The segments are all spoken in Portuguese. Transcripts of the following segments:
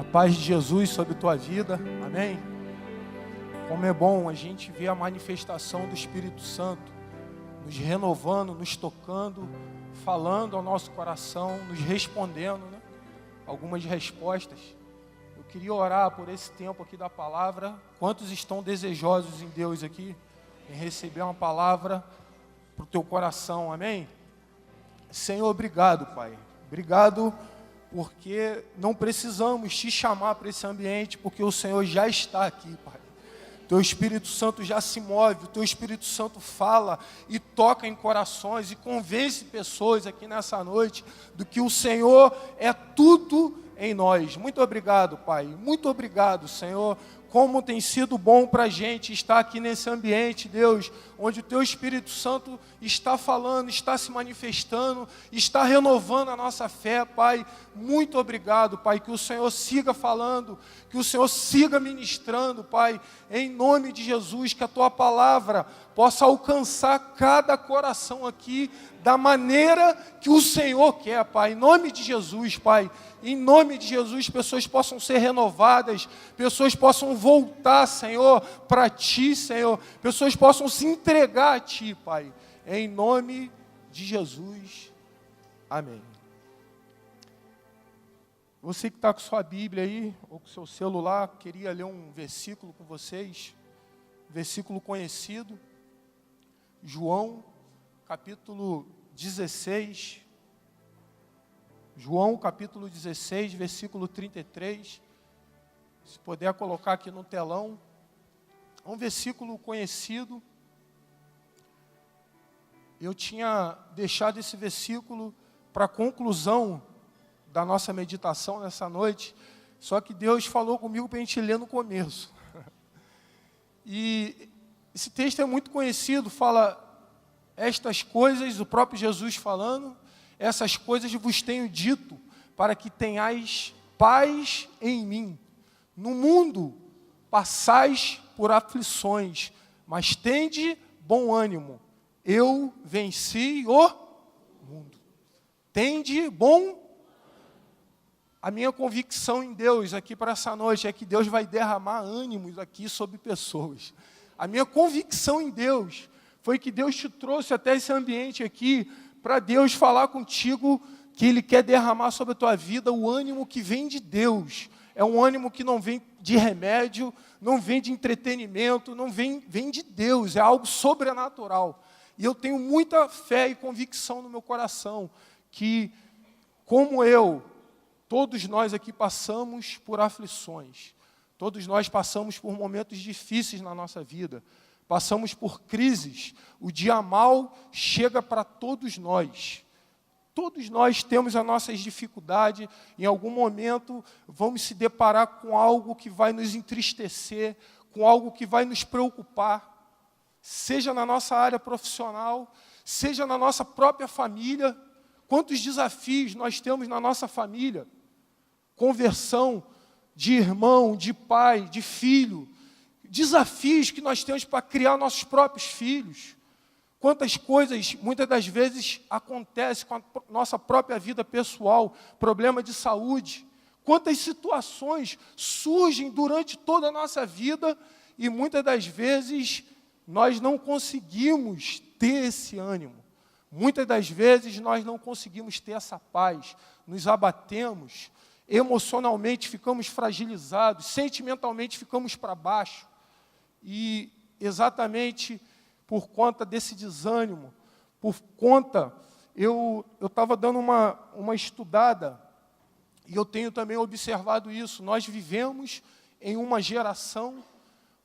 A paz de Jesus sobre tua vida, amém? Como é bom a gente ver a manifestação do Espírito Santo, nos renovando, nos tocando, falando ao nosso coração, nos respondendo, né? Algumas respostas. Eu queria orar por esse tempo aqui da palavra. Quantos estão desejosos em Deus aqui, em receber uma palavra para o teu coração, amém? Senhor, obrigado, Pai. Obrigado porque não precisamos te chamar para esse ambiente, porque o Senhor já está aqui, Pai. Teu Espírito Santo já se move, o Teu Espírito Santo fala e toca em corações e convence pessoas aqui nessa noite do que o Senhor é tudo em nós. Muito obrigado, Pai. Muito obrigado, Senhor. Como tem sido bom para a gente estar aqui nesse ambiente, Deus, onde o Teu Espírito Santo está falando, está se manifestando, está renovando a nossa fé, Pai. Muito obrigado, Pai, que o Senhor siga falando, que o Senhor siga ministrando, Pai, em nome de Jesus, que a Tua palavra possa alcançar cada coração aqui da maneira que o Senhor quer, Pai, em nome de Jesus, Pai. Em nome de Jesus, pessoas possam ser renovadas, pessoas possam voltar, Senhor, para Ti, Senhor, pessoas possam se entregar a Ti, Pai, em nome de Jesus, amém. Você que está com sua Bíblia aí, ou com seu celular, queria ler um versículo com vocês, versículo conhecido, João, capítulo 16, João capítulo 16, versículo 33, se puder colocar aqui no telão, é um versículo conhecido. Eu tinha deixado esse versículo para a conclusão da nossa meditação nessa noite, só que Deus falou comigo para a gente ler no começo. E esse texto é muito conhecido, fala estas coisas, o próprio Jesus falando, essas coisas vos tenho dito, para que tenhais paz em mim. No mundo passais por aflições, mas tende bom ânimo. Eu venci o mundo. Tende bom. A minha convicção em Deus aqui para essa noite é que Deus vai derramar ânimos aqui sobre pessoas. A minha convicção em Deus foi que Deus te trouxe até esse ambiente aqui para Deus falar contigo que Ele quer derramar sobre a tua vida o ânimo que vem de Deus. É um ânimo que não vem de remédio, não vem de entretenimento, não vem de Deus, é algo sobrenatural. E eu tenho muita fé e convicção no meu coração que, como eu, todos nós aqui passamos por aflições, todos nós passamos por momentos difíceis na nossa vida, passamos por crises, o dia mal chega para todos nós. Todos nós temos as nossas dificuldades, em algum momento vamos se deparar com algo que vai nos entristecer, com algo que vai nos preocupar, seja na nossa área profissional, seja na nossa própria família. Quantos desafios nós temos na nossa família? Conversão de irmão, de pai, de filho, desafios que nós temos para criar nossos próprios filhos. Quantas coisas, muitas das vezes, acontecem com a nossa própria vida pessoal, problema de saúde. Quantas situações surgem durante toda a nossa vida e muitas das vezes nós não conseguimos ter esse ânimo. Muitas das vezes nós não conseguimos ter essa paz, nos abatemos, emocionalmente ficamos fragilizados, sentimentalmente ficamos para baixo. E exatamente por conta desse desânimo, por conta, eu estava dando uma estudada, e eu tenho também observado isso, nós vivemos em uma geração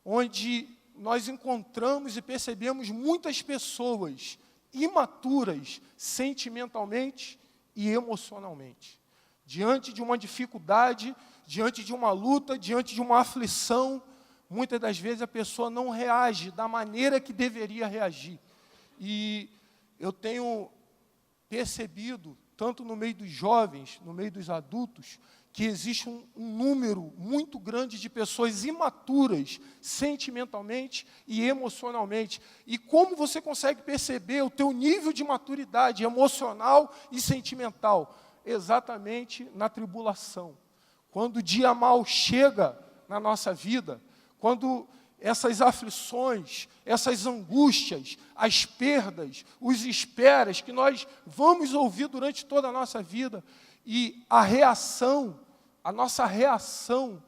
onde nós encontramos e percebemos muitas pessoas imaturas sentimentalmente e emocionalmente. Diante de uma dificuldade, diante de uma luta, diante de uma aflição, muitas das vezes a pessoa não reage da maneira que deveria reagir. E eu tenho percebido, tanto no meio dos jovens, no meio dos adultos, que existe um número muito grande de pessoas imaturas, sentimentalmente e emocionalmente. E como você consegue perceber o teu nível de maturidade emocional e sentimental? Exatamente na tribulação. quando o dia mal chega na nossa vida, quando essas aflições, essas angústias, as perdas, os esperas que nós vamos ouvir durante toda a nossa vida, e a reação, a nossa reação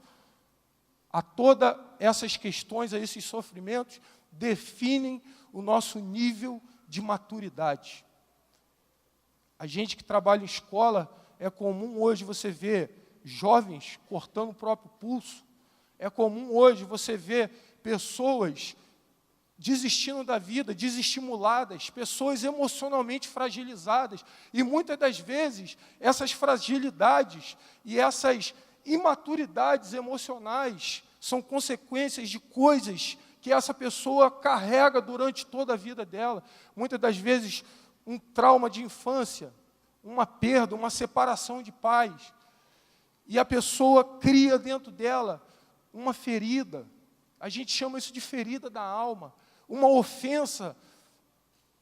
a todas essas questões, a esses sofrimentos, definem o nosso nível de maturidade. A gente que trabalha em escola, é comum hoje você ver jovens cortando o próprio pulso. É comum hoje você ver pessoas desistindo da vida, desestimuladas, pessoas emocionalmente fragilizadas. E muitas das vezes, essas fragilidades e essas imaturidades emocionais são consequências de coisas que essa pessoa carrega durante toda a vida dela. Muitas das vezes, um trauma de infância, uma perda, uma separação de pais. E a pessoa cria dentro dela uma ferida. A gente chama isso de ferida da alma. Uma ofensa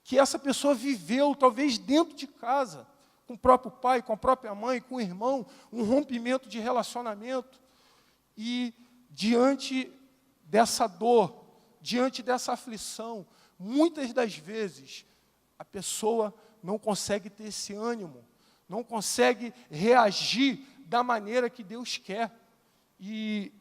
que essa pessoa viveu, talvez dentro de casa, com o próprio pai, com a própria mãe, com o irmão, um rompimento de relacionamento. E diante dessa dor, diante dessa aflição, muitas das vezes, a pessoa não consegue ter esse ânimo, não consegue reagir da maneira que Deus quer. E,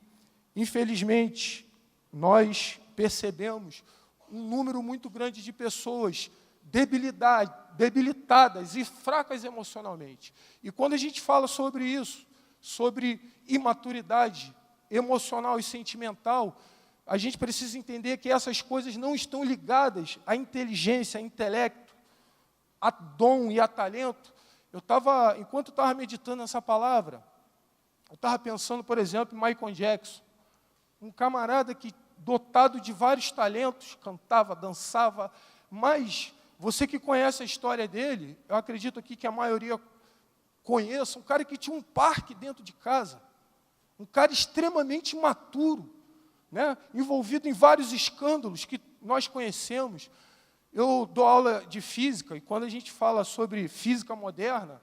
infelizmente, nós percebemos um número muito grande de pessoas debilitadas e fracas emocionalmente. E quando a gente fala sobre isso, sobre imaturidade emocional e sentimental, a gente precisa entender que essas coisas não estão ligadas à inteligência, a intelecto, a dom e a talento. Enquanto eu estava meditando nessa palavra, eu estava pensando, por exemplo, em Michael Jackson, um camarada que, dotado de vários talentos, cantava, dançava, mas você que conhece a história dele, eu acredito aqui que a maioria conheça, um cara que tinha um parque dentro de casa, um cara extremamente imaturo, né, envolvido em vários escândalos que nós conhecemos. Eu dou aula de física, e quando a gente fala sobre física moderna,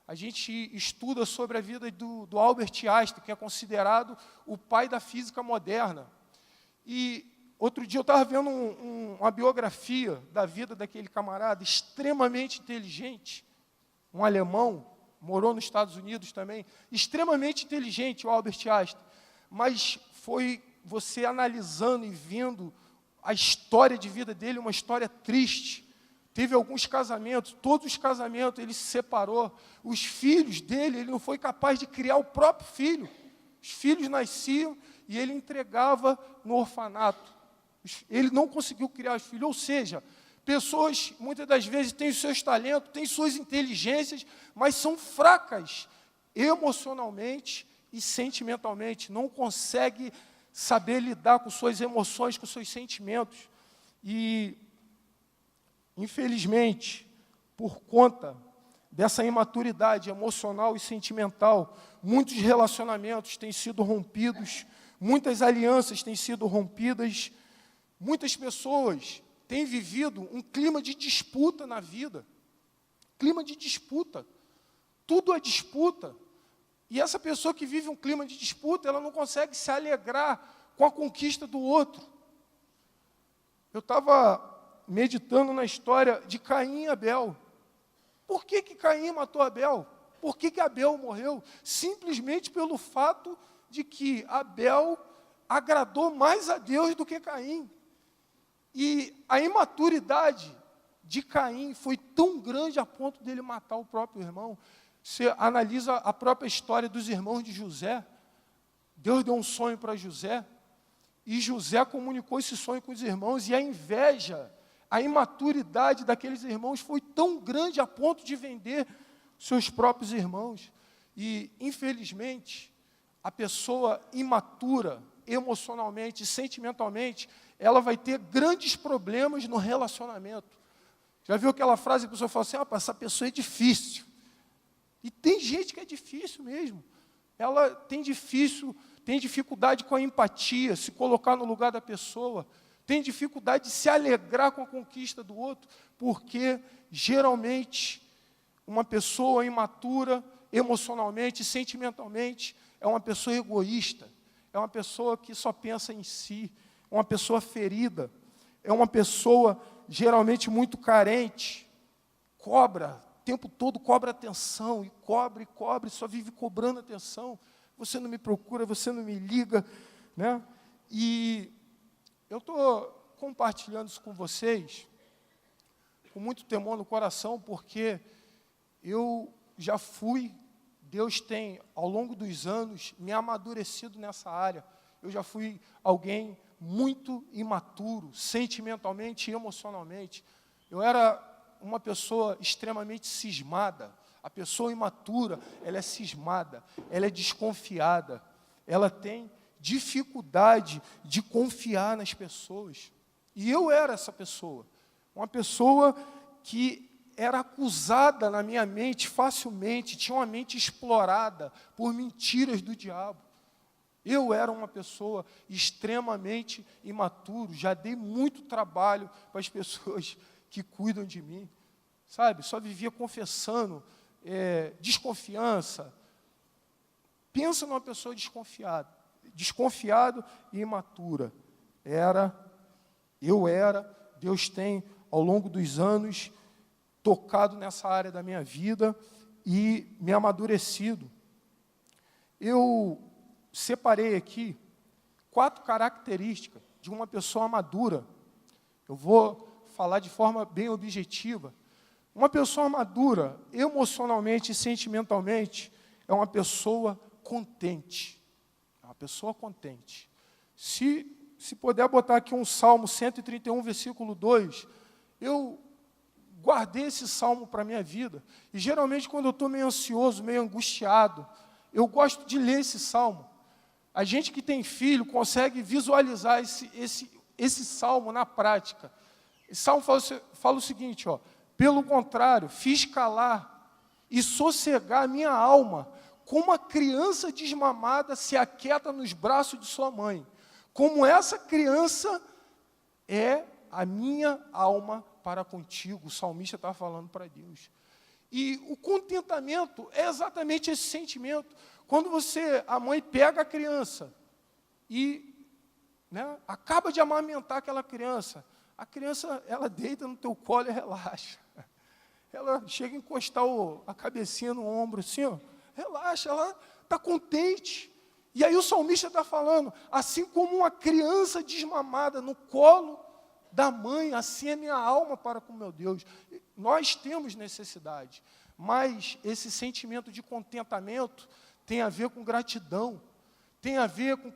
a gente estuda sobre a vida do Albert Einstein, que é considerado o pai da física moderna. E outro dia eu estava vendo uma biografia da vida daquele camarada, extremamente inteligente, um alemão, morou nos Estados Unidos também, extremamente inteligente, o Albert Einstein, mas foi você analisando e vendo a história de vida dele, uma história triste. Teve alguns casamentos, todos os casamentos ele se separou. Os filhos dele, ele não foi capaz de criar o próprio filho. Os filhos nasciam e ele entregava no orfanato. Ele não conseguiu criar os filhos, ou seja, pessoas, muitas das vezes, têm os seus talentos, têm suas inteligências, mas são fracas emocionalmente e sentimentalmente, não conseguem saber lidar com suas emoções, com seus sentimentos. E, infelizmente, por conta dessa imaturidade emocional e sentimental, muitos relacionamentos têm sido rompidos, muitas alianças têm sido rompidas, muitas pessoas têm vivido um clima de disputa na vida. Clima de disputa. Tudo é disputa. E essa pessoa que vive um clima de disputa, ela não consegue se alegrar com a conquista do outro. Eu estava meditando na história de Caim e Abel. Por que Caim matou Abel? Por que Abel morreu? Simplesmente pelo fato de que Abel agradou mais a Deus do que Caim. E a imaturidade de Caim foi tão grande a ponto dele matar o próprio irmão. Você analisa a própria história dos irmãos de José. Deus deu um sonho para José, e José comunicou esse sonho com os irmãos, e a inveja, a imaturidade daqueles irmãos foi tão grande a ponto de vender seus próprios irmãos. E, infelizmente, a pessoa imatura, emocionalmente, sentimentalmente, ela vai ter grandes problemas no relacionamento. Já viu aquela frase que a pessoa fala assim, essa pessoa é difícil. E tem gente que é difícil mesmo. Ela tem dificuldade com a empatia, se colocar no lugar da pessoa, tem dificuldade de se alegrar com a conquista do outro, porque, geralmente, uma pessoa imatura, emocionalmente, sentimentalmente, é uma pessoa egoísta, é uma pessoa que só pensa em si, uma pessoa ferida, é uma pessoa geralmente muito carente, cobra, o tempo todo cobra atenção, e cobra, só vive cobrando atenção. Você não me procura, você não me liga, né? E eu estou compartilhando isso com vocês, com muito temor no coração, porque eu já fui, Deus tem, ao longo dos anos, me amadurecido nessa área. Eu já fui alguém muito imaturo, sentimentalmente e emocionalmente. Eu era uma pessoa extremamente cismada. A pessoa imatura, ela é cismada, ela é desconfiada, ela tem dificuldade de confiar nas pessoas. E eu era essa pessoa, uma pessoa que era acusada na minha mente facilmente, tinha uma mente explorada por mentiras do diabo. Eu era uma pessoa extremamente imaturo, já dei muito trabalho para as pessoas que cuidam de mim, sabe? Só vivia confessando desconfiança. Pensa numa pessoa desconfiado e imatura. Eu era, Deus tem, ao longo dos anos, tocado nessa área da minha vida e me amadurecido. Eu separei aqui 4 características de uma pessoa madura. Eu vou falar de forma bem objetiva. Uma pessoa madura, emocionalmente e sentimentalmente, é uma pessoa contente. É uma pessoa contente. Se puder botar aqui um Salmo 131, versículo 2, eu guardei esse salmo para a minha vida. E geralmente, quando eu estou meio ansioso, meio angustiado, eu gosto de ler esse salmo. A gente que tem filho consegue visualizar esse salmo na prática. Esse salmo fala o seguinte, ó: pelo contrário, fiz calar e sossegar a minha alma, como uma criança desmamada se aquieta nos braços de sua mãe. Como essa criança é a minha alma para contigo. O salmista está falando para Deus. E o contentamento é exatamente esse sentimento. Quando a mãe pega a criança e acaba de amamentar aquela criança, a criança, ela deita no teu colo e relaxa. Ela chega a encostar a cabecinha no ombro assim, ó, relaxa, ela está contente. E aí o salmista está falando, assim como uma criança desmamada no colo da mãe, assim é minha alma para com meu Deus. Nós temos necessidade, mas esse sentimento de contentamento tem a ver com gratidão, tem a ver com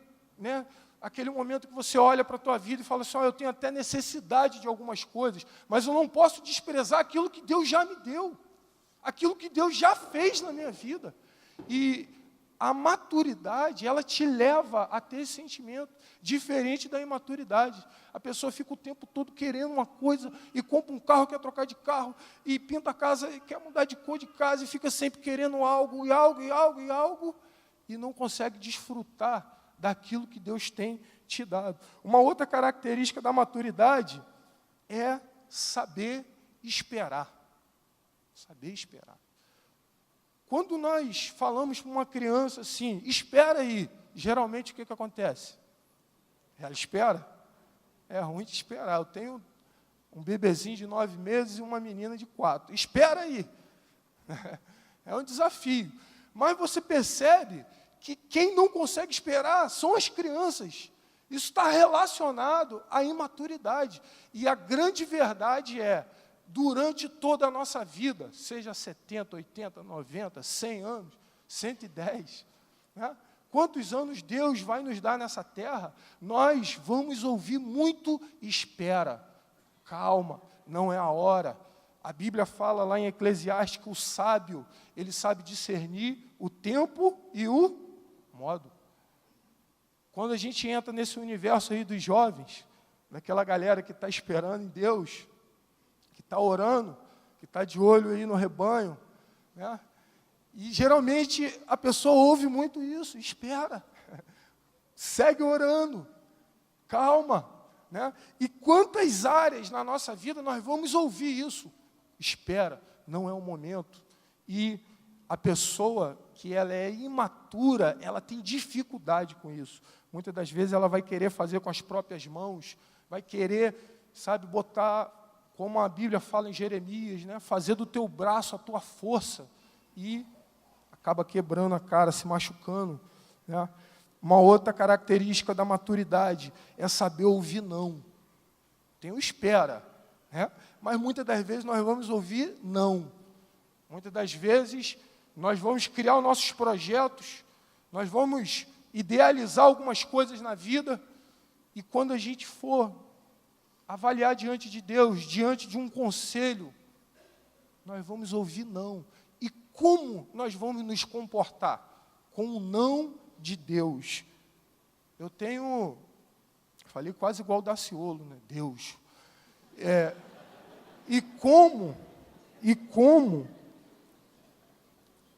aquele momento que você olha para a tua vida e fala assim, eu tenho até necessidade de algumas coisas, mas eu não posso desprezar aquilo que Deus já me deu, aquilo que Deus já fez na minha vida. E a maturidade, ela te leva a ter esse sentimento, diferente da imaturidade. A pessoa fica o tempo todo querendo uma coisa, e compra um carro, quer trocar de carro, e pinta a casa, e quer mudar de cor de casa, e fica sempre querendo algo, e não consegue desfrutar daquilo que Deus tem te dado. Uma outra característica da maturidade é saber esperar. Saber esperar. Quando nós falamos para uma criança assim, espera aí, geralmente o que acontece? Ela espera? É ruim de esperar. Eu tenho um bebezinho de 9 meses e uma menina de 4. Espera aí. É um desafio. Mas você percebe que quem não consegue esperar são as crianças. Isso está relacionado à imaturidade. E a grande verdade é, durante toda a nossa vida, seja 70, 80, 90, 100 anos, 110, quantos anos Deus vai nos dar nessa terra, nós vamos ouvir muito espera, calma, não é a hora. A Bíblia fala lá em Eclesiastes que o sábio, ele sabe discernir o tempo e o modo. Quando a gente entra nesse universo aí dos jovens, daquela galera que está esperando em Deus, que está orando, que está de olho aí no rebanho, e geralmente a pessoa ouve muito isso, espera, segue orando, calma, E quantas áreas na nossa vida nós vamos ouvir isso? Espera, não é o momento. E a pessoa que ela é imatura, ela tem dificuldade com isso. Muitas das vezes ela vai querer fazer com as próprias mãos, vai querer, sabe, botar, como a Bíblia fala em Jeremias, né, fazer do teu braço a tua força, e acaba quebrando a cara, se machucando, né? Uma outra característica da maturidade é saber ouvir não. Tem o espera, né? Mas muitas das vezes nós vamos ouvir não. Muitas das vezes nós vamos criar os nossos projetos, nós vamos idealizar algumas coisas na vida, e quando a gente for avaliar diante de Deus, diante de um conselho, nós vamos ouvir não. E como nós vamos nos comportar com o não de Deus? Falei quase igual o Daciolo, né? Deus. E como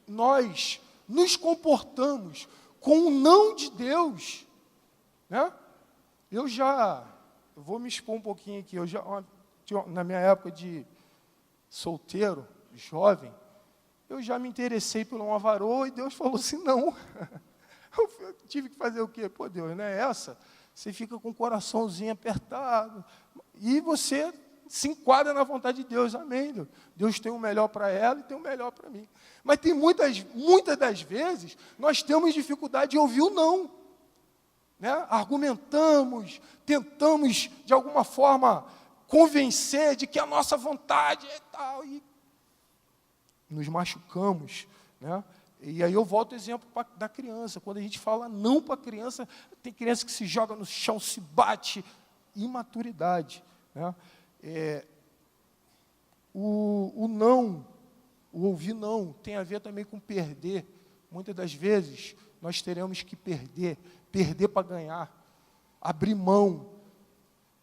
nós nos comportamos com o não de Deus, né? Eu vou me expor um pouquinho aqui. Na minha época de solteiro, jovem, eu já me interessei por uma varoa, e Deus falou assim, não. Eu tive que fazer o quê? Pô, Deus, não é essa? Você fica com o coraçãozinho apertado, e você se enquadra na vontade de Deus. Amém, Deus. Deus tem o melhor para ela e tem o melhor para mim. Mas tem muitas das vezes, nós temos dificuldade de ouvir o não, né? Argumentamos, tentamos, de alguma forma, convencer de que a nossa vontade é tal, e nos machucamos, né? E aí eu volto ao exemplo da criança. Quando a gente fala não para a criança, tem criança que se joga no chão, se bate. Imaturidade, né? O não, o ouvir não, tem a ver também com perder. Muitas das vezes, nós teremos que perder para ganhar, abrir mão.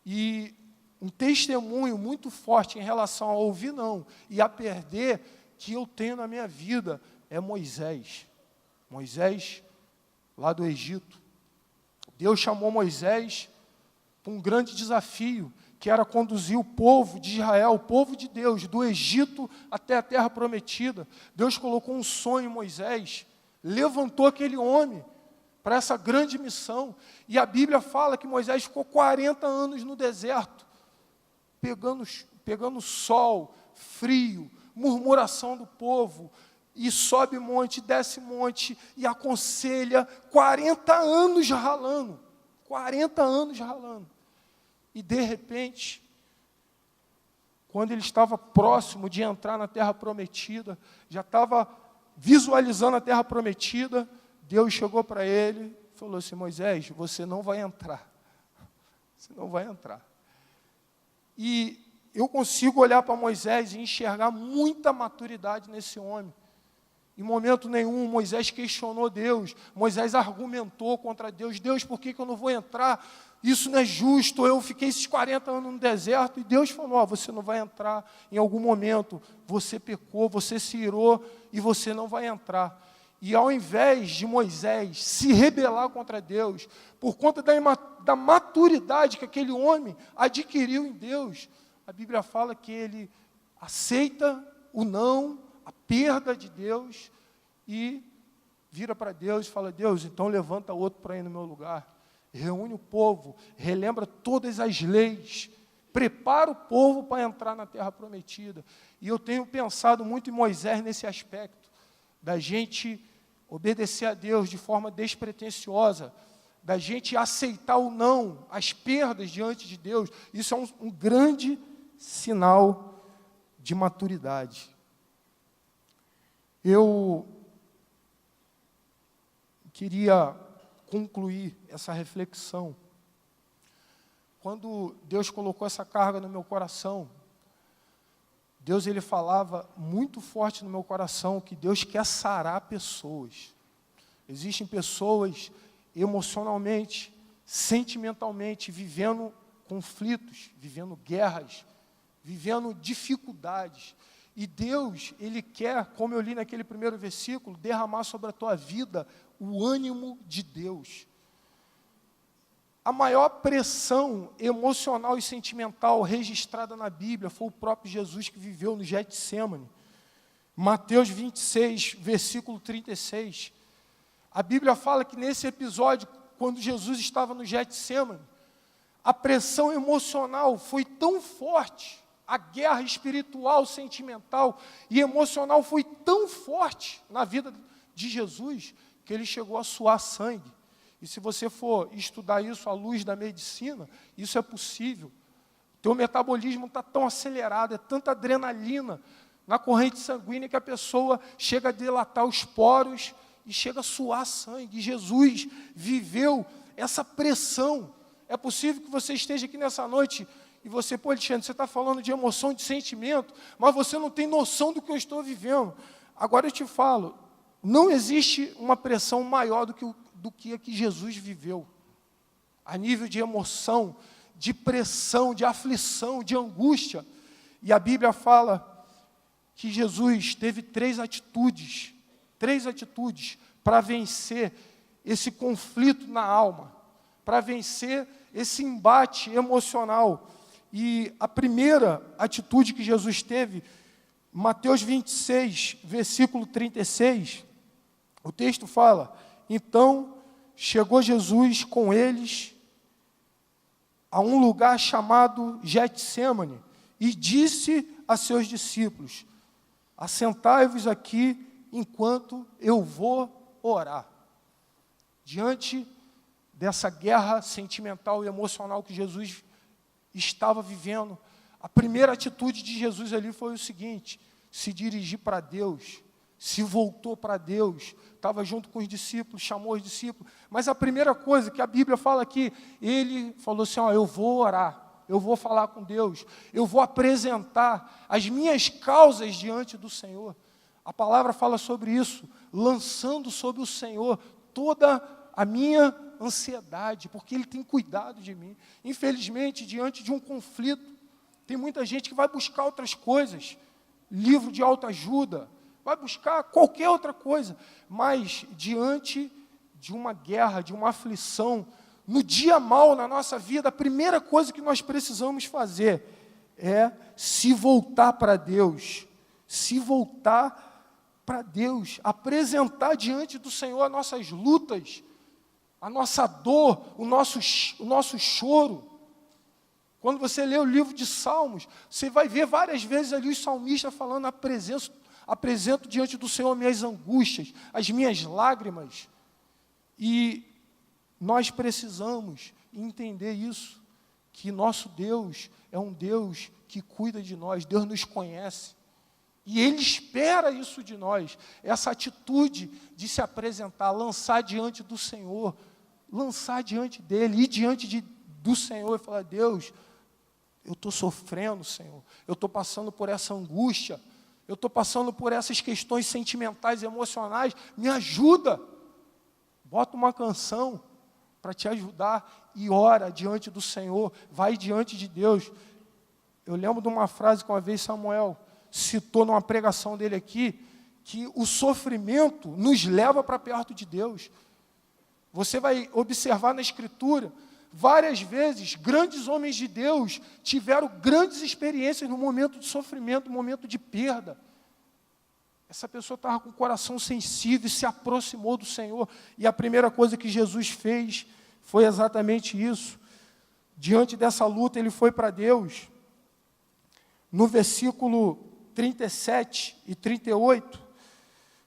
E um testemunho muito forte em relação a ouvir não e a perder, que eu tenho na minha vida, é Moisés. Moisés, lá do Egito. Deus chamou Moisés para um grande desafio, que era conduzir o povo de Israel, o povo de Deus, do Egito até a terra prometida. Deus colocou um sonho em Moisés, levantou aquele homem para essa grande missão. E a Bíblia fala que Moisés ficou 40 anos no deserto, pegando sol, frio, murmuração do povo, e sobe monte, desce monte, e aconselha, 40 anos ralando, 40 anos ralando. E de repente, quando ele estava próximo de entrar na terra prometida, já estava visualizando a terra prometida, Deus chegou para ele e falou assim, Moisés, você não vai entrar, você não vai entrar. E eu consigo olhar para Moisés e enxergar muita maturidade nesse homem. Em momento nenhum, Moisés questionou Deus, Moisés argumentou contra Deus, Deus, por que eu não vou entrar? Isso não é justo, eu fiquei esses 40 anos no deserto, e Deus falou, você não vai entrar em algum momento, você pecou, você se irou, e você não vai entrar. E ao invés de Moisés se rebelar contra Deus, por conta da maturidade que aquele homem adquiriu em Deus, a Bíblia fala que ele aceita o não, a perda de Deus, e vira para Deus e fala, Deus, então levanta outro para ir no meu lugar. Reúne o povo, relembra todas as leis, prepara o povo para entrar na terra prometida. E eu tenho pensado muito em Moisés nesse aspecto, da gente obedecer a Deus de forma despretensiosa, da gente aceitar o não, as perdas diante de Deus. Isso é um grande sinal de maturidade. Eu queria concluir essa reflexão. Quando Deus colocou essa carga no meu coração, Deus ele falava muito forte no meu coração que Deus quer sarar pessoas. Existem pessoas emocionalmente, sentimentalmente, vivendo conflitos, vivendo guerras, vivendo dificuldades. E Deus, ele quer, como eu li naquele primeiro versículo, derramar sobre a tua vida o ânimo de Deus. A maior pressão emocional e sentimental registrada na Bíblia foi o próprio Jesus que viveu no Getsêmani. Mateus 26, versículo 36. A Bíblia fala que nesse episódio, quando Jesus estava no Getsêmani, a pressão emocional foi tão forte, a guerra espiritual, sentimental e emocional foi tão forte na vida de Jesus, que ele chegou a suar sangue. E se você for estudar isso à luz da medicina, isso é possível. Teu metabolismo está tão acelerado, é tanta adrenalina na corrente sanguínea que a pessoa chega a dilatar os poros e chega a suar sangue. E Jesus viveu essa pressão. É possível que você esteja aqui nessa noite e você, pô, Alexandre, você está falando de emoção, de sentimento, mas você não tem noção do que eu estou vivendo. Agora eu te falo, não existe uma pressão maior do que a que Jesus viveu. A nível de emoção, de pressão, de aflição, de angústia. E a Bíblia fala que Jesus teve três atitudes para vencer esse conflito na alma, para vencer esse embate emocional. E a primeira atitude que Jesus teve, Mateus 26, versículo 36, o texto fala: então chegou Jesus com eles a um lugar chamado Getsêmani e disse a seus discípulos: assentai-vos aqui enquanto eu vou orar. Diante dessa guerra sentimental e emocional que Jesus estava vivendo, a primeira atitude de Jesus ali foi o seguinte: se dirigir para Deus, se voltou para Deus, estava junto com os discípulos, chamou os discípulos, mas a primeira coisa que a Bíblia fala aqui, ele falou assim: ó, eu vou orar, eu vou falar com Deus, eu vou apresentar as minhas causas diante do Senhor. A palavra fala sobre isso, lançando sobre o Senhor toda a minha ansiedade, porque Ele tem cuidado de mim. Infelizmente, diante de um conflito, tem muita gente que vai buscar outras coisas, livro de autoajuda, vai buscar qualquer outra coisa, mas diante de uma guerra, de uma aflição, no dia mau na nossa vida, a primeira coisa que nós precisamos fazer é se voltar para Deus, se voltar para Deus, apresentar diante do Senhor as nossas lutas, a nossa dor, o nosso choro. Quando você lê o livro de Salmos, você vai ver várias vezes ali os salmistas falando: apresento diante do Senhor minhas angústias, as minhas lágrimas. E nós precisamos entender isso, que nosso Deus é um Deus que cuida de nós, Deus nos conhece. E Ele espera isso de nós, essa atitude de se apresentar, lançar diante do Senhor, lançar diante dEle, ir diante do Senhor e falar: Deus, eu estou sofrendo, Senhor, eu estou passando por essa angústia, eu estou passando por essas questões sentimentais e emocionais, me ajuda. Bota uma canção para te ajudar e ora diante do Senhor, vai diante de Deus. Eu lembro de uma frase que uma vez Samuel citou numa pregação dele aqui, que o sofrimento nos leva para perto de Deus. Você vai observar na Escritura, várias vezes, grandes homens de Deus tiveram grandes experiências no momento de sofrimento, no momento de perda. Essa pessoa estava com o coração sensível e se aproximou do Senhor. E a primeira coisa que Jesus fez foi exatamente isso. Diante dessa luta, ele foi para Deus. No versículo 37 e 38,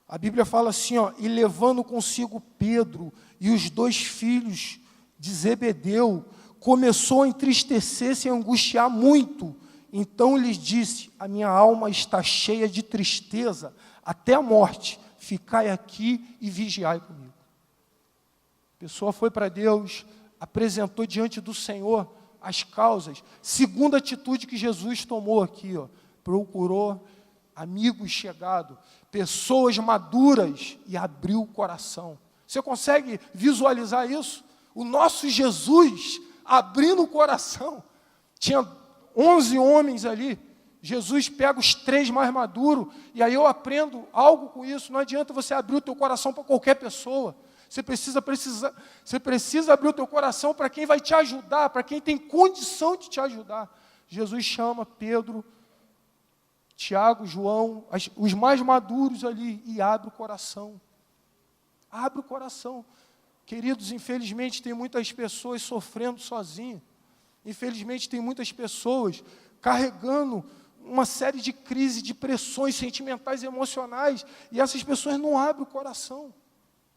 a Bíblia fala assim, ó: e levando consigo Pedro e os 2 filhos de Zebedeu, começou a entristecer-se e a angustiar muito. Então lhes disse: a minha alma está cheia de tristeza até a morte, ficai aqui e vigiai comigo. A pessoa foi para Deus, apresentou diante do Senhor as causas. Segunda atitude que Jesus tomou aqui, ó: procurou amigos chegados, pessoas maduras e abriu o coração. Você consegue visualizar isso? O nosso Jesus abrindo o coração. Tinha 11 homens ali. Jesus pega os 3 mais maduros, e aí eu aprendo algo com isso. Não adianta você abrir o teu coração para qualquer pessoa. Você precisa abrir o teu coração para quem vai te ajudar, para quem tem condição de te ajudar. Jesus chama Pedro, Tiago, João, os mais maduros ali, e abre o coração. Abre o coração. Queridos, infelizmente tem muitas pessoas sofrendo sozinhas. Infelizmente tem muitas pessoas carregando uma série de crises, de pressões sentimentais e emocionais, e essas pessoas não abrem o coração.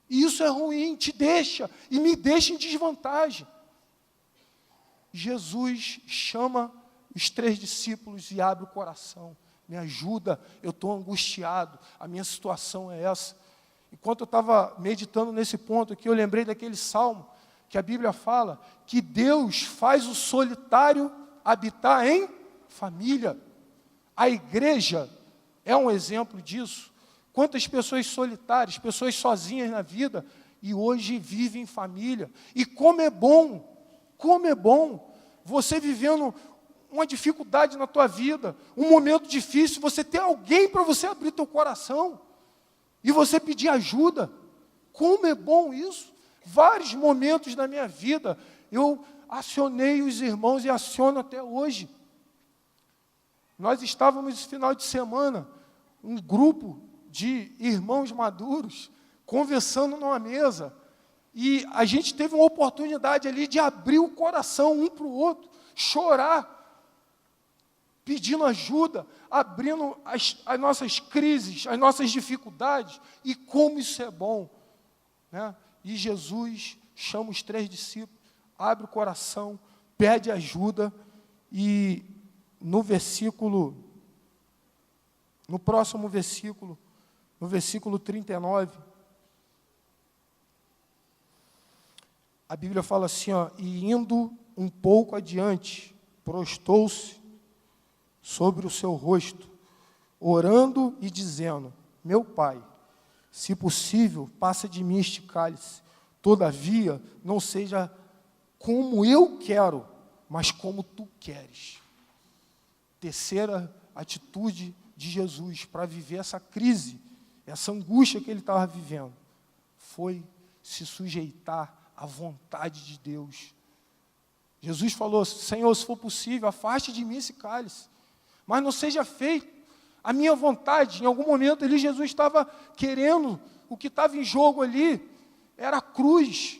E isso é ruim, te deixa, e me deixa em desvantagem. Jesus chama os 3 discípulos e abre o coração. Me ajuda, eu estou angustiado, a minha situação é essa. Enquanto eu estava meditando nesse ponto aqui, eu lembrei daquele salmo, que a Bíblia fala, que Deus faz o solitário habitar em família. A igreja é um exemplo disso. Quantas pessoas solitárias, pessoas sozinhas na vida, e hoje vivem em família. E como é bom você vivendo uma dificuldade na tua vida, um momento difícil, você ter alguém para você abrir teu coração e você pedir ajuda. Como é bom isso. Vários momentos da minha vida eu acionei os irmãos e aciono até hoje. Nós estávamos esse final de semana, um grupo de irmãos maduros, conversando numa mesa, e a gente teve uma oportunidade ali de abrir o coração um para o outro, chorar, pedindo ajuda, abrindo as nossas crises, as nossas dificuldades, e como isso é bom, né? E Jesus chama os 3 discípulos, abre o coração, pede ajuda, e no próximo versículo, no versículo 39, a Bíblia fala assim, ó, e indo um pouco adiante, prostou-se sobre o seu rosto, orando e dizendo, meu Pai, se possível, passa de mim este cálice, todavia, não seja como eu quero, mas como tu queres. Terceira atitude de Jesus para viver essa crise, essa angústia que ele estava vivendo, foi se sujeitar à vontade de Deus. Jesus falou, Senhor, se for possível, afaste de mim esse cálice, mas não seja feito a minha vontade. Em algum momento ali, Jesus estava querendo, o que estava em jogo ali, era a cruz,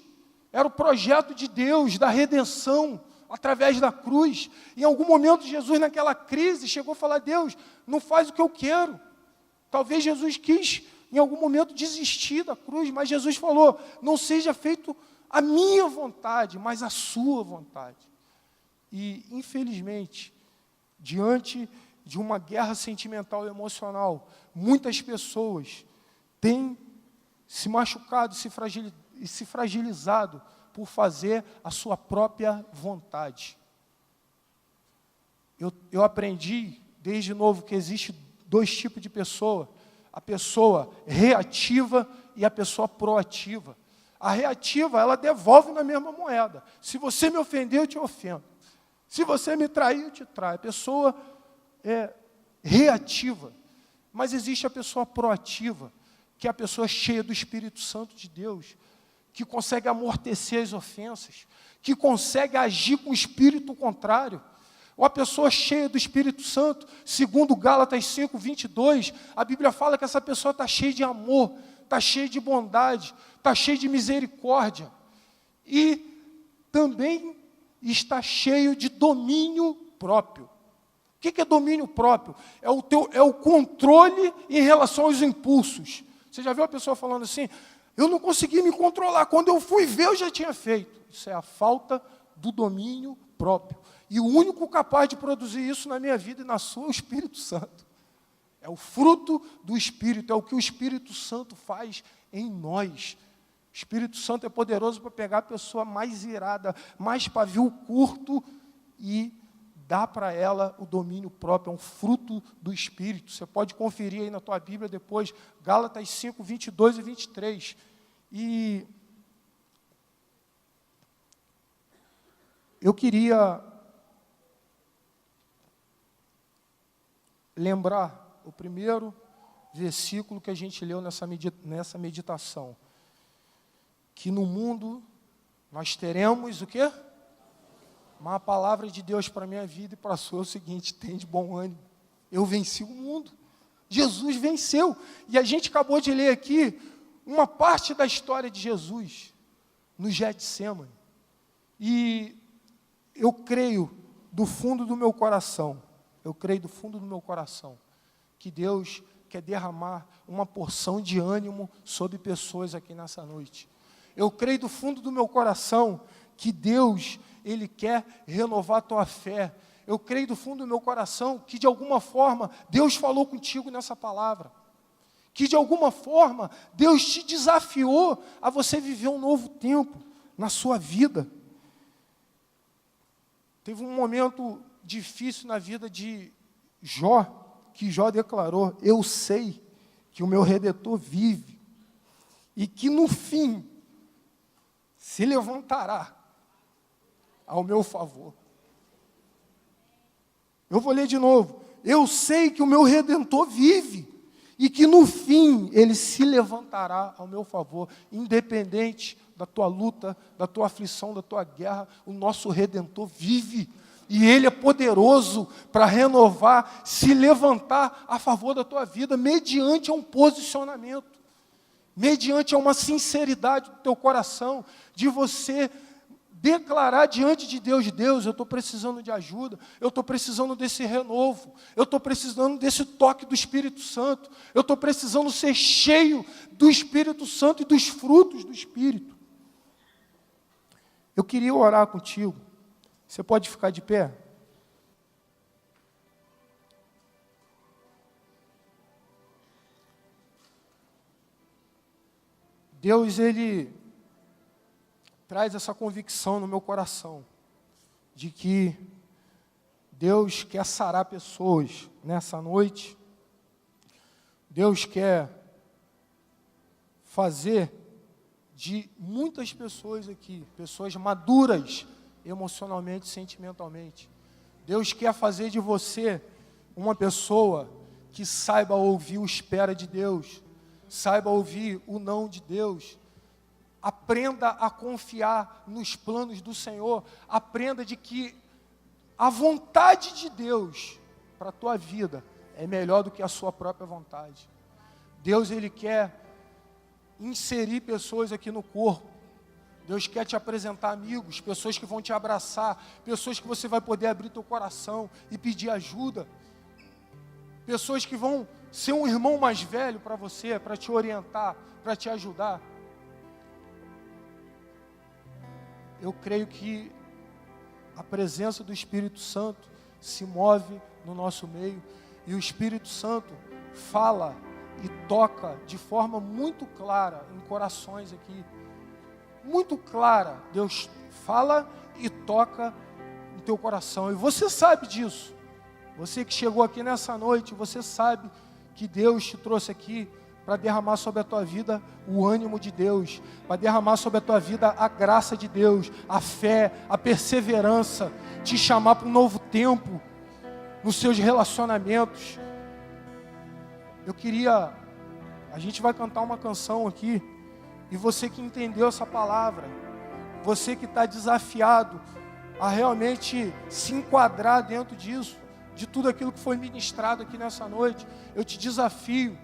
era o projeto de Deus, da redenção, através da cruz. Em algum momento, Jesus, naquela crise, chegou a falar, Deus, não faz o que eu quero. Talvez Jesus quis, em algum momento, desistir da cruz, mas Jesus falou, não seja feito a minha vontade, mas a sua vontade. E, infelizmente, diante de uma guerra sentimental e emocional, muitas pessoas têm se machucado e se fragilizado por fazer a sua própria vontade. Eu aprendi, desde novo, que existe 2 tipos de pessoa. A pessoa reativa e a pessoa proativa. A reativa, ela devolve na mesma moeda. Se você me ofender, eu te ofendo. Se você me trair, eu te traio. A pessoa é reativa. Mas existe a pessoa proativa, que é a pessoa cheia do Espírito Santo de Deus, que consegue amortecer as ofensas, que consegue agir com o espírito contrário. Ou a pessoa cheia do Espírito Santo, segundo Gálatas 5:22, a Bíblia fala que essa pessoa está cheia de amor, está cheia de bondade, está cheia de misericórdia. E também está cheio de domínio próprio. O que é domínio próprio? É o controle em relação aos impulsos. Você já viu a pessoa falando assim, eu não consegui me controlar, quando eu fui ver, eu já tinha feito. Isso é a falta do domínio próprio. E o único capaz de produzir isso na minha vida e na sua é o Espírito Santo. É o fruto do Espírito, é o que o Espírito Santo faz em nós. O Espírito Santo é poderoso para pegar a pessoa mais irada, mais pavio curto e dar para ela o domínio próprio, é um fruto do Espírito. Você pode conferir aí na tua Bíblia depois, Gálatas 5:22 e 23. E eu queria lembrar o primeiro versículo que a gente leu nessa meditação, que no mundo nós teremos o quê? Mas a palavra de Deus para a minha vida e para a sua é o seguinte, tem de bom ânimo. eu venci o mundo. Jesus venceu. E a gente acabou de ler aqui uma parte da história de Jesus no Getsêmani. E eu creio do fundo do meu coração, que Deus quer derramar uma porção de ânimo sobre pessoas aqui nessa noite. Eu creio do fundo do meu coração que Deus, Ele quer renovar a tua fé. Eu creio do fundo do meu coração que, de alguma forma, Deus falou contigo nessa palavra. Que, de alguma forma, Deus te desafiou a você viver um novo tempo na sua vida. Teve um momento difícil na vida de Jó, que Jó declarou: eu sei que o meu Redentor vive e que no fim se levantará ao meu favor. Eu vou ler de novo. Eu sei que o meu Redentor vive e que no fim ele se levantará ao meu favor, independente da tua luta, da tua aflição, da tua guerra. O nosso Redentor vive e Ele é poderoso para renovar, se levantar a favor da tua vida, mediante um posicionamento, mediante uma sinceridade do teu coração, de você declarar diante de Deus: Deus, eu estou precisando de ajuda, eu estou precisando desse renovo, eu estou precisando desse toque do Espírito Santo, eu estou precisando ser cheio do Espírito Santo e dos frutos do Espírito. Eu queria orar contigo. Você pode ficar de pé? Deus, Ele traz essa convicção no meu coração, de que Deus quer sarar pessoas nessa noite. Deus quer fazer de muitas pessoas aqui, pessoas maduras emocionalmente, sentimentalmente. Deus quer fazer de você uma pessoa que saiba ouvir o espera de Deus, saiba ouvir o não de Deus. Aprenda a confiar nos planos do Senhor. Aprenda de que a vontade de Deus para a tua vida é melhor do que a sua própria vontade. Deus, Ele quer inserir pessoas aqui no corpo. Deus quer te apresentar amigos, pessoas que vão te abraçar, pessoas que você vai poder abrir teu coração e pedir ajuda, pessoas que vão ser um irmão mais velho para você, para te orientar, para te ajudar. Eu creio que a presença do Espírito Santo se move no nosso meio, e o Espírito Santo fala e toca de forma muito clara em corações aqui. Muito clara, Deus fala e toca no teu coração, e você sabe disso. Você que chegou aqui nessa noite, você sabe que Deus te trouxe aqui para derramar sobre a tua vida o ânimo de Deus, para derramar sobre a tua vida a graça de Deus, a fé, a perseverança, te chamar para um novo tempo nos seus relacionamentos. A gente vai cantar uma canção aqui, e você que entendeu essa palavra, você que está desafiado a realmente se enquadrar dentro disso, de tudo aquilo que foi ministrado aqui nessa noite, eu te desafio,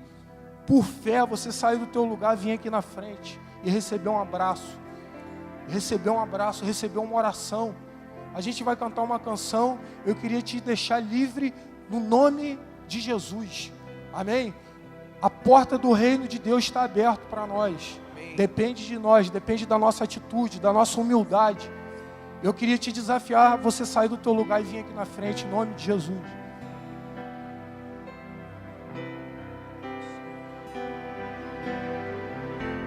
por fé, você sair do teu lugar, vir aqui na frente e receber um abraço, receber uma oração. A gente vai cantar uma canção, eu queria te deixar livre no nome de Jesus, amém? A porta do reino de Deus está aberta para nós. Depende de nós, depende da nossa atitude, da nossa humildade. Eu queria te desafiar, você sair do teu lugar e vir aqui na frente, em nome de Jesus.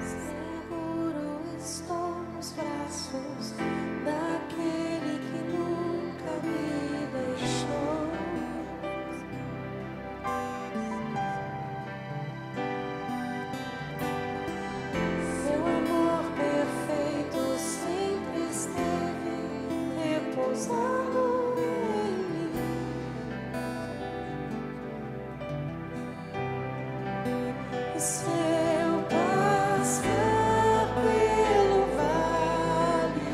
Seguro estou nos braços daquele que nunca me deixou. Seu amor perfeito sempre esteve repousando em mim. E seu pastor pelo vale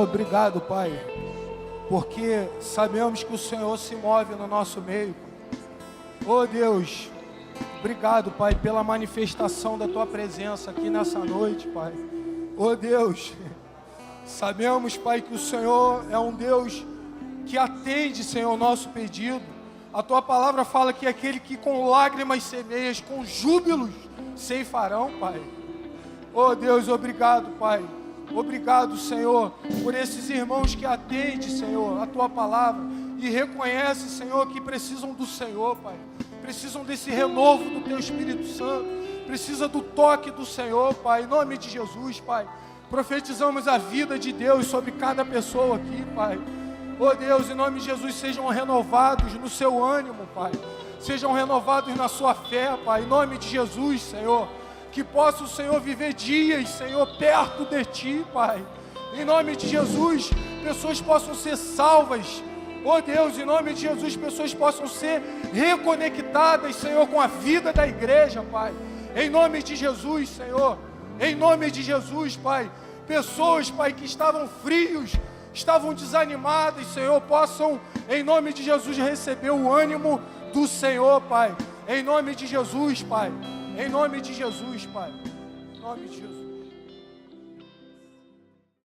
Senhor, obrigado, Pai, porque sabemos que o Senhor se move no nosso meio. Oh Deus, obrigado, Pai, pela manifestação da Tua presença aqui nessa noite, Pai. Oh Deus, sabemos, Pai, que o Senhor é um Deus que atende, Senhor, o nosso pedido. A Tua palavra fala que aquele que com lágrimas semeias, com júbilos ceifarão, Pai. Oh Deus, obrigado, Pai. Obrigado, Senhor, por esses irmãos que atendem, Senhor, a Tua palavra e reconhecem, Senhor, que precisam do Senhor, Pai. Precisam desse renovo do Teu Espírito Santo. Precisa do toque do Senhor, Pai. Em nome de Jesus, Pai. Profetizamos a vida de Deus sobre cada pessoa aqui, Pai. Oh Deus, em nome de Jesus, sejam renovados no seu ânimo, Pai. Sejam renovados na sua fé, Pai. Em nome de Jesus, Senhor. Que possa o Senhor viver dias, Senhor, perto de Ti, Pai. Em nome de Jesus, pessoas possam ser salvas. Oh Deus, em nome de Jesus, pessoas possam ser reconectadas, Senhor, com a vida da igreja, Pai. Em nome de Jesus, Senhor. Em nome de Jesus, Pai. Pessoas, Pai, que estavam frios, estavam desanimadas, Senhor, possam, em nome de Jesus, receber o ânimo do Senhor, Pai. Em nome de Jesus, Pai. Em nome de Jesus, Pai. Em nome de Jesus.